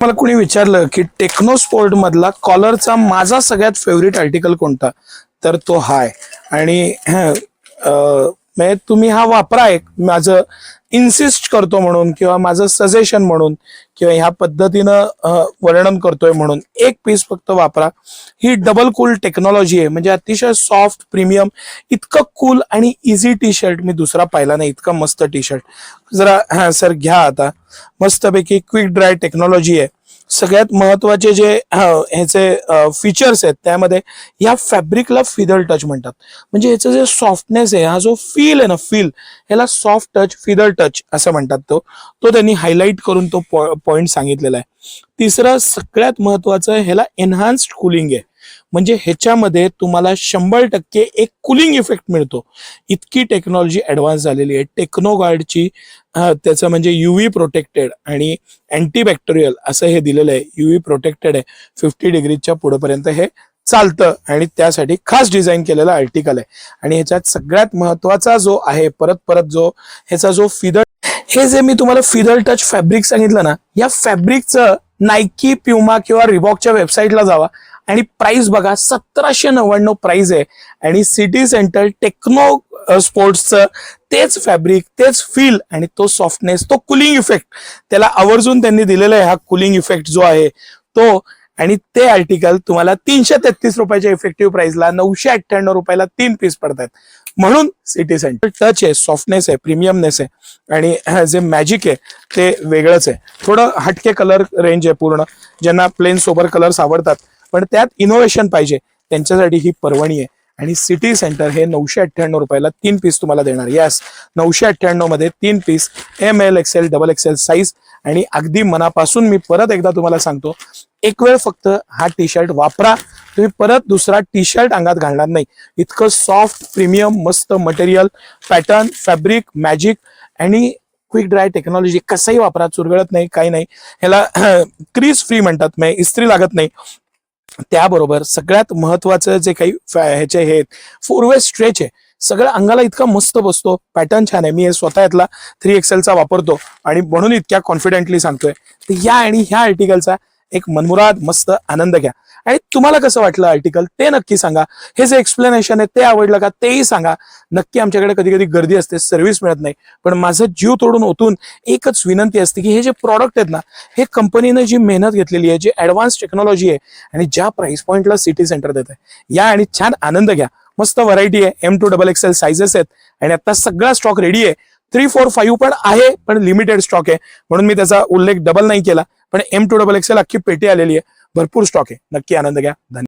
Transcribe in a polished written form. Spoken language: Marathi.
मला कोणी विचारलं की टेक्नो स्पोर्ट मधला कॉलरचा माझा सगळ्यात फेवरेट आर्टिकल कोणता, तर तो हाय. आणि म्हणजे तुम्ही हा वापरा, एक माझं इन्सिस्ट करतो म्हणून किंवा माझं सजेशन म्हणून किंवा ह्या पद्धतीनं वर्णन करतोय म्हणून एक पीस फक्त वापरा. ही डबल कूल टेक्नॉलॉजी आहे, म्हणजे अतिशय सॉफ्ट प्रीमियम, इतकं कूल आणि इझी टी शर्ट मी दुसरा पाहिला नाही. इतकं मस्त टी शर्ट. जरा सर घ्या आता. मस्तपैकी क्विक ड्राय टेक्नॉलॉजी आहे. सगळ्यात महत्वाचे जे ह्याचे फीचर्स आहेत त्यामध्ये या फॅब्रिकला फिदर टच म्हणतात. म्हणजे ह्याचं जे सॉफ्टनेस आहे, हा जो फील आहे ना, फील, ह्याला सॉफ्ट टच, फिदर टच असं म्हणतात. तो त्यांनी हायलाइट करून तो पॉइंट सांगितलेला आहे. तिसरं सगळ्यात महत्वाचं, ह्याला एनहान्स्ड कुलिंग आहे. म्हणजे ह्याच्यामध्ये तुम्हाला 100% एक कुलिंग इफेक्ट मिळतो. इतकी टेक्नॉलॉजी ऍडव्हान्स झालेली आहे. टेक्नोगार्डची त्याचं म्हणजे युव्ही प्रोटेक्टेड आणि अँटीबॅक्टेरियल असं हे दिलेलं आहे. युव्ही प्रोटेक्टेड आहे, 50 डिग्रीच्या पुढेपर्यंत हे चालतं आणि त्यासाठी खास डिझाईन केलेला आर्टिकल आहे. आणि ह्याच्यात सगळ्यात महत्वाचा जो आहे, परत परत जो ह्याचा जो फिदर, हे जे मी तुम्हाला फिदर टच फॅब्रिक सांगितलं ना, या फॅब्रिकचं नायकी, प्युमा किंवा रिबॉकच्या वेबसाईटला जावा आणि प्राइस बघा. 1799 प्राइस आहे. आणि सिटी सेंटर टेक्नो स्पोर्ट्सचं तेच फॅब्रिक, तेच फील आणि तो सॉफ्टनेस, तो कुलिंग इफेक्ट त्याला आवर्जून त्यांनी दिलेला आहे. हा कुलिंग इफेक्ट जो आहे तो, आणि ते आर्टिकल तुम्हाला 333 रुपयाच्या इफेक्टिव्ह प्राइसला 998 रुपयाला 3 पीस पडतात. म्हणून सिटी सेंटर टच आहे, सॉफ्टनेस आहे, प्रीमियमनेस आहे आणि जे मॅजिक आहे ते वेगळंच आहे. थोडं हटके कलर रेंज आहे पूर्ण. ज्यांना प्लेन सोबर कलर्स आवडतात पण त्यात इनोव्हेशन पाहिजे त्यांच्यासाठी ही पर्वणी आहे. आणि सिटी सेंटर हे 998 रुपयाला 3 पीस तुम्हाला देणार. यस, 998 मध्ये 3 पीस, ML, XL, XXL साईज. आणि अगदी मनापासून मी परत एकदा तुम्हाला सांगतो, एक वेळ फक्त हा टी शर्ट वापरा, तुम्ही परत दुसरा टी शर्ट अंगात घालणार नाही. इतकं सॉफ्ट, प्रीमियम, मस्त मटेरियल, पॅटर्न, फॅब्रिक, मॅजिक आणि क्विक ड्राय टेक्नॉलॉजी. कसंही वापरा, चुरगळत नाही, काही नाही. ह्याला क्रीज फ्री म्हणतात, म्हणजे इस्त्री लागत नाही. त्याबरोबर सगळ्यात महत्वाचं जे काही ह्याचे हे 4 वे स्ट्रेच आहे, सगळं अंगाला इतका मस्त बसतो. पॅटर्न छान आहे. मी हे स्वतः यातला 3XL चा वापरतो आणि म्हणून इतक्या कॉन्फिडेंटली सांगतोय. तर या आणि ह्या आर्टिकलचा एक मनमुराद मस्त आनंद घ्या. आणि तुम्हाला कसं वाटलं आर्टिकल ते नक्की सांगा. हे जे एक्सप्लेनेशन आहे ते आवडलं का तेही सांगा. नक्की आमच्याकडे कधी कधी गर्दी असते, सर्व्हिस मिळत नाही, पण माझं जीव तोडून ओतून एकच विनंती असते की हे जे प्रॉडक्ट आहेत ना, हे कंपनीनं जी मेहनत घेतलेली आहे, जी ऍडव्हान्स टेक्नॉलॉजी आहे आणि ज्या प्राइस पॉईंटला सिटी सेंटर देत आहे, या आणि छान आनंद घ्या. मस्त व्हरायटी आहे. M to XXL सायझेस आहेत आणि आता सगळा स्टॉक रेडी आहे. 3, 4, 5 पण आहे, पण लिमिटेड स्टॉक आहे म्हणून मी त्याचा उल्लेख डबल नाही केला. पण M to XXL अख्खी पेटी आलेली आहे. भरपूर स्टॉक आहे. नक्की आनंद घ्या. धन्यवाद.